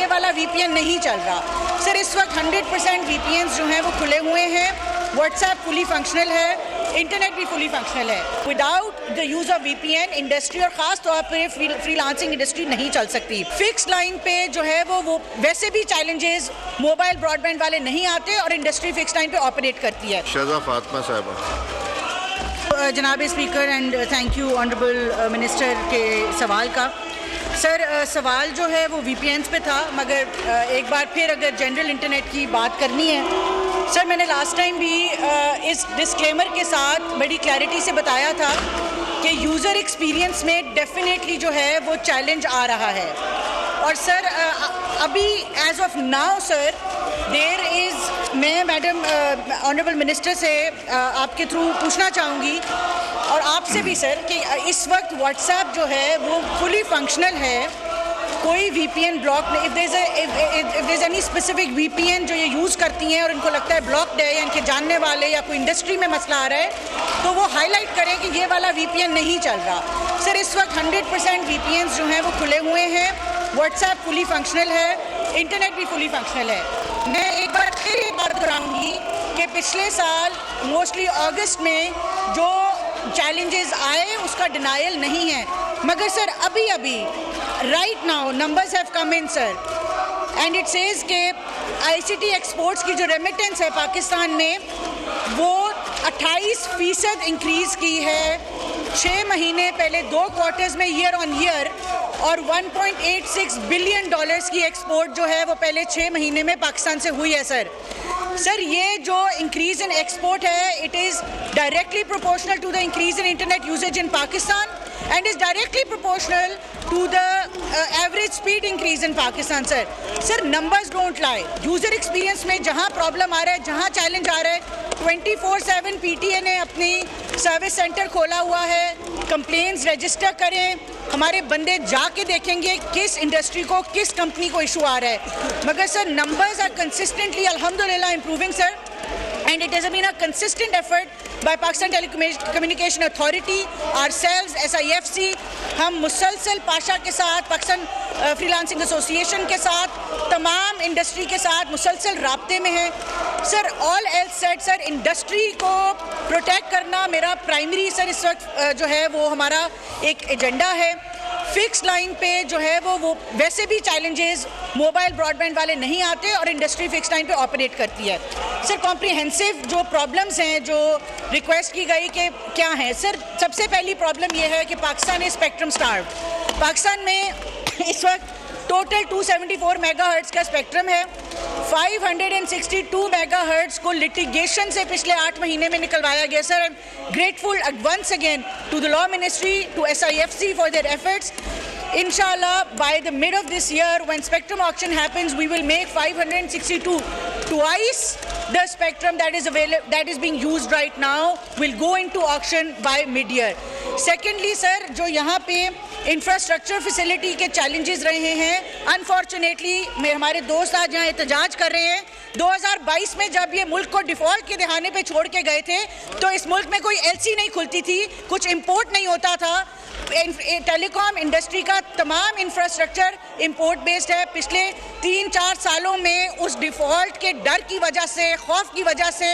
ये वाला VPN नहीं चल रहा। सर इस वक्त 100% VPNs जो हैं वो खुले हुए हैं, व्हाट्सएप फुली फंक्शनल है, इंटरनेट भी फुली फंक्शनल है। Without the use of VPN industry और ख़ास तौर पर फ्रीलांसिंग इंडस्ट्री नहीं चल सकती। फिक्स लाइन पे जो है वो वैसे भी चैलेंजेस मोबाइल ब्रॉडबैंड वाले नहीं आते और इंडस्ट्री फिक्स लाइन पे ऑपरेट करती है। शहज़ा फातिमा साहिबा। जनाब speaker and thank you honourable minister के सवाल का। सर सवाल जो है वो VPNs पे था, मगर एक बार फिर अगर जनरल इंटरनेट की बात करनी है, सर मैंने लास्ट टाइम भी इस डिस्क्लेमर के साथ बड़ी क्लैरिटी से बताया था कि यूज़र एक्सपीरियंस में डेफिनेटली जो है वो चैलेंज आ रहा है। और सर अभी as of now sir there is, मैं मैडम ऑनरेबल मिनिस्टर से आपके थ्रू पूछना चाहूँगी और आपसे भी सर कि इस वक्त व्हाट्सएप जो है वो फुली फंक्शनल है, कोई VPN ब्लॉक नहीं। If there is any specific VPN जो ये यूज़ करती हैं और इनको लगता है ब्लॉक्ड है या इनके जानने वाले या कोई इंडस्ट्री में मसला आ रहा है, तो वो हाईलाइट करें कि ये वाला VPN नहीं चल रहा। सर इस वक्त 100% VPNs जो हैं वो खुले हुए हैं, व्हाट्सएप फुली फंक्शनल है, इंटरनेट भी फुली फंक्शनल है। मैं एक बार फिर ये बात कराऊँगी कि पिछले साल मोस्टली अगस्त में जो चैलेंजेस आए उसका डिनायल नहीं है, मगर सर अभी right now numbers have come in sir and it says के ICT एक्सपोर्ट्स की जो रेमिटेंस है पाकिस्तान में वो 28% इंक्रीज़ की है 6 महीने पहले 2 क्वार्टर्स में ईयर ऑन ईयर, और 1.86 बिलियन डॉलर्स की एक्सपोर्ट जो है वो पहले 6 महीने में पाकिस्तान से हुई है। सर ये जो इंक्रीज इन एक्सपोर्ट है it is directly proportional to the increase in internet usage in Pakistan and is directly proportional to the average speed increase in Pakistan sir numbers don't lie। user experience में जहाँ problem आ रहा है, जहाँ challenge आ रहा है, 24/7 PTA ने अपनी service centre खोला हुआ है। कंप्लेंट्स रजिस्टर करें, हमारे बंदे जाके देखेंगे किस इंडस्ट्री को, किस कंपनी को इशू आ रहा है। मगर सर नंबर्स आर कंसिस्टेंटली अल्हम्दुलिल्लाह improving sir, and it has been a consistent effort by Pakistan Telecommunication Authority, ourselves, SIFC। हम मुसलसल पाशा के साथ, पाकिस्तान फ्रीलांसिंग एसोसिएशन के साथ, तमाम इंडस्ट्री के साथ मुसलसल राब्ते में हैं sir. All else said sir, industry को प्रोटेक्ट करना मेरा प्राइमरी सर इस वक्त जो है वो हमारा एक एजेंडा है। फिक्स लाइन पे जो है वो वैसे भी चैलेंजेस मोबाइल ब्रॉडबैंड वाले नहीं आते और इंडस्ट्री फिक्स लाइन पे ऑपरेट करती है। सर कॉम्प्रिहेंसिव जो प्रॉब्लम्स हैं जो रिक्वेस्ट की गई कि क्या हैं सर, सबसे पहली प्रॉब्लम ये है कि पाकिस्तान है स्पेक्ट्रम स्टार्व्ड। पाकिस्तान में इस वक्त टोटल 274 मेगाहर्ट्ज़ का स्पेक्ट्रम है। 562 मेगाहर्ट्ज़ को लिटिगेशन से पिछले 8 महीने में निकलवाया गया sir. I am grateful once again to the law ministry, to SIFC for their efforts. Inshallah, by the mid of this year, when spectrum auction happens, we will make 562, twice the spectrum that is available, that is being used right now, will go into auction by mid-year. Secondly, sir, जो यहाँ पे infrastructure facility के challenges रहे हैं, unfortunately हमारे दोस्त आज यहाँ एहतजाज कर रहे हैं। 2022 में जब ये मुल्क को डिफ़ॉल्ट के दहाने पे छोड़ के गए थे तो इस मुल्क में कोई LC नहीं खुलती थी, कुछ इंपोर्ट नहीं होता था। टेलीकॉम इंडस्ट्री का तमाम इंफ्रास्ट्रक्चर इंपोर्ट बेस्ड है। पिछले 3-4 सालों में उस डिफ़ॉल्ट के डर की वजह से, खौफ की वजह से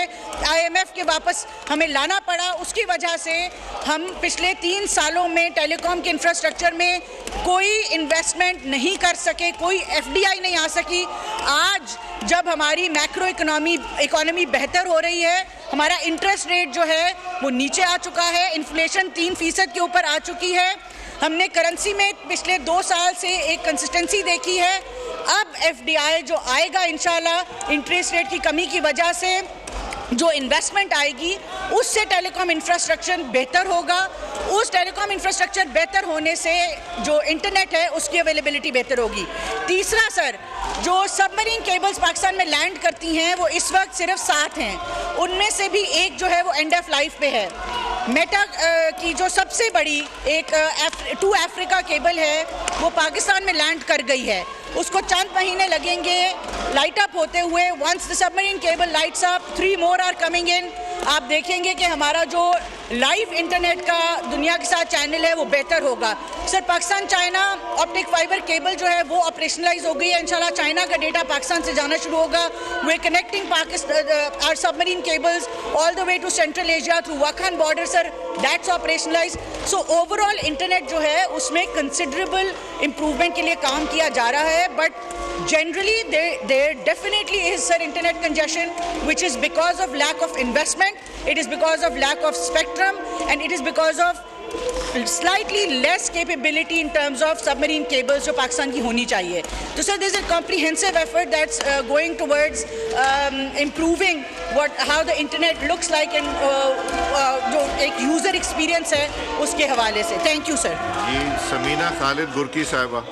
IMF के वापस हमें लाना पड़ा। उसकी वजह से हम पिछले 3 सालों में टेलीकॉम के इंफ्रास्ट्रक्चर में कोई इन्वेस्टमेंट नहीं कर सके, कोई FDI नहीं आ सकी। आज जब हमारी मैक्रो इकोनॉमी बेहतर हो रही है, हमारा इंटरेस्ट रेट जो है वो नीचे आ चुका है, इन्फ्लेशन 3% के ऊपर आ चुकी है, हमने करेंसी में पिछले 2 साल से एक कंसिस्टेंसी देखी है। अब FDI जो आएगा इंशाल्लाह इंटरेस्ट रेट की कमी की वजह से जो इन्वेस्टमेंट आएगी उससे टेलीकॉम इंफ्रास्ट्रक्चर बेहतर होगा। उस टेलीकॉम इंफ्रास्ट्रक्चर बेहतर होने से जो इंटरनेट है उसकी अवेलेबिलिटी बेहतर होगी। तीसरा सर, जो सबमरीन केबल्स पाकिस्तान में लैंड करती हैं वो इस वक्त सिर्फ 7 हैं, उनमें से भी एक जो है वो एंड ऑफ लाइफ पे है। मेटा की जो सबसे बड़ी एक टू अफ्रीका केबल है वो पाकिस्तान में लैंड कर गई है, उसको चंद महीने लगेंगे लाइट अप होते हुए। Once the submarine cable lights up, 3 more are coming in. आप देखेंगे कि हमारा जो लाइव इंटरनेट का दुनिया के साथ चैनल है वो बेहतर होगा। Sir Pakistan China optic fibre cable जो है वो ऑपरेशनलाइज हो गई है। इंशाल्लाह चाइना का डेटा पाकिस्तान से जाना शुरू होगा। We connecting Pakistan our submarine cables all the way to Central Asia through Wakhan border sir, that's operationalize. So overall internet जो है उसमें कंसिडरेबल इम्प्रूवमेंट के लिए काम किया जा रहा है, but generally there definitely is sir internet congestion, which is because of lack of investment, it is because of lack of spectrum, and it is because of slightly less capability in terms of submarine cables जो पाकिस्तान की होनी चाहिए। तो sir there is a comprehensive effort that's going towards improving how the internet looks like and जो एक user experience है उसके हवाले से। Thank you sir. जी समीना खालिद गुरकी साहिबा।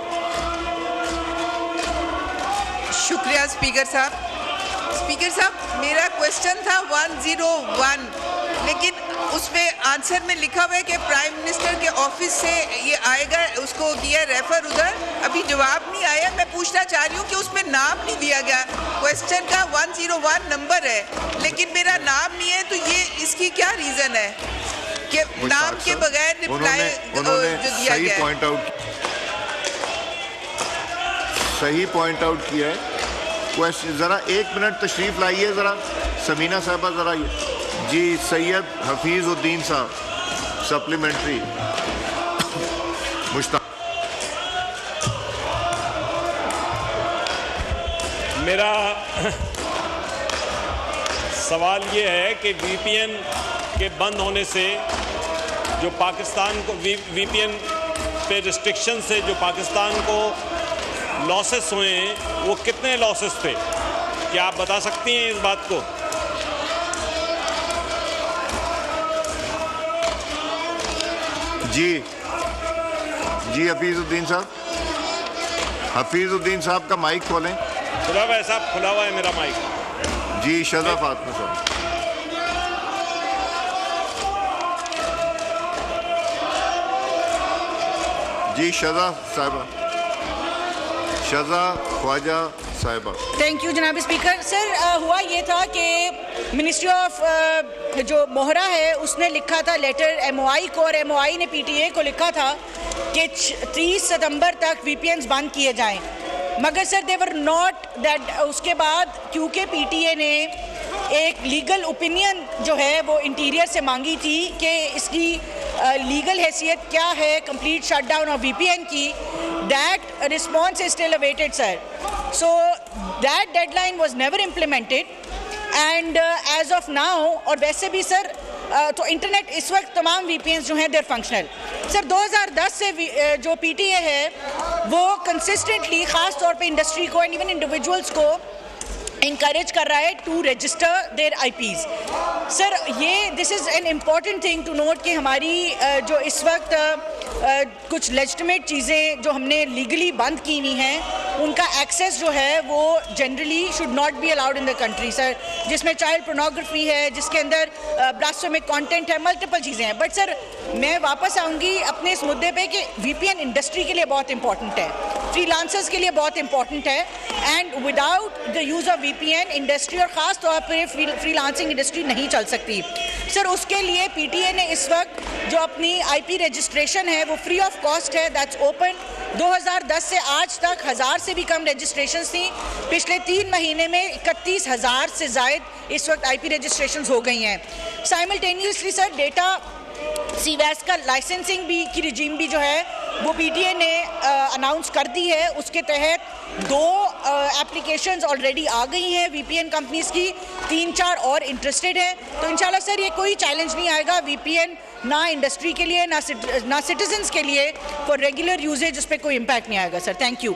शुक्रिया स्पीकर साहब। स्पीकर साहब मेरा क्वेश्चन था 101, लेकिन उसमें आंसर में लिखा हुआ है कि प्राइम मिनिस्टर के ऑफिस से ये आएगा, उसको किया रेफर उधर, अभी जवाब नहीं आया। मैं पूछना चाह रही हूँ कि उसमें नाम नहीं दिया गया। क्वेश्चन का 101 नंबर है लेकिन मेरा नाम नहीं है, तो ये इसकी क्या रीज़न है कि नाम के बगैर रिप्लाई जो दिया गया है? सही पॉइंट आउट किया है। क्वेश्चन ज़रा 1 मिनट तशरीफ़ लाइए ज़रा समीना साहबा ज़रा ये। जी सैयद हफीज़ुद्दीन साहब सप्लीमेंट्री मुश्ताक। मेरा सवाल ये है कि वीपीएन के बंद होने से जो पाकिस्तान को वीपीएन पे रिस्ट्रिक्शन से जो पाकिस्तान को लॉसेस हुए हैं वो कितने लॉसेस थे, क्या आप बता सकती हैं इस बात को? जी हफीज़ुद्दीन साहब का माइक खोलें। खुला हुआ है साहब, खुला हुआ है मेरा माइक। जी शज़ा फातिमा साहब। जी शज़ा साहिबा, शज़ा ख्वाजा साहिबा। थैंक यू जनाब स्पीकर। सर हुआ ये था कि मिनिस्ट्री ऑफ जो मोहरा है उसने लिखा था लेटर एमओआई को, और एमओआई ने पीटीए को लिखा था कि 30 सितंबर तक वीपीएन्स बंद किए जाएं, मगर सर देवर नॉट दैट। उसके बाद क्योंकि पीटीए ने एक लीगल ओपिनियन जो है वो इंटीरियर से मांगी थी कि इसकी लीगल हैसियत क्या है कंप्लीट शटडाउन ऑफ वीपीएन की, that response is still awaited sir, so that deadline was never implemented and as of now, और वैसे भी सर तो इंटरनेट इस वक्त तमाम वीपीएन जो हैं देर फंक्शनल। सर 2010 से जो पीटीए है वो कंसिस्टेंटली ख़ास तौर पे इंडस्ट्री को एंड इवन इंडिविजुअल्स को इंकरेज कर रहा है to register their IPs. Sir ये this is an important thing to note कि हमारी जो इस वक्त कुछ लेजिटिमेट चीज़ें जो हमने लीगली बंद की हुई हैं उनका एक्सेस जो है वो generally should not be allowed in the country sir, जिसमें चाइल्ड पोर्नोग्राफी है, जिसके अंदर ब्लास्फेमिक कंटेंट है, मल्टीपल चीज़ें हैं। बट सर मैं वापस आऊँगी अपने इस मुद्दे पे कि वीपीएन इंडस्ट्री के लिए बहुत इंपॉर्टेंट है, फ्रीलांसर्स के लिए बहुत इंपॉर्टेंट है, and without the use of VPN industry और ख़ास तौर पर फ्रीलांसिंग इंडस्ट्री नहीं चल सकती। सर उसके लिए पीटीए ने इस वक्त जो अपनी आईपी रजिस्ट्रेशन है वो फ्री ऑफ कॉस्ट है, दैट्स ओपन। 2010 से आज तक 1000 से भी कम रजिस्ट्रेशंस थी। पिछले 3 महीने में 31,000 से ज़ायद इस वक्त आईपी रजिस्ट्रेशंस हो गई हैं। साइमल्टेनियसली सर डेटा सीवैस का लाइसेंसिंग भी की रिजीम भी जो है वो पीटीए ने अनाउंस कर दी है। उसके तहत 2 एप्लीकेशंस ऑलरेडी आ गई हैं वीपीएन कंपनीज़ की, 3-4 और इंटरेस्टेड हैं। तो इंशाल्लाह सर ये कोई चैलेंज नहीं आएगा वीपीएन, ना इंडस्ट्री के लिए ना सिटीजन्स के लिए, फॉर रेगुलर यूजेज उस पर कोई इम्पैक्ट नहीं आएगा सर। Thank you.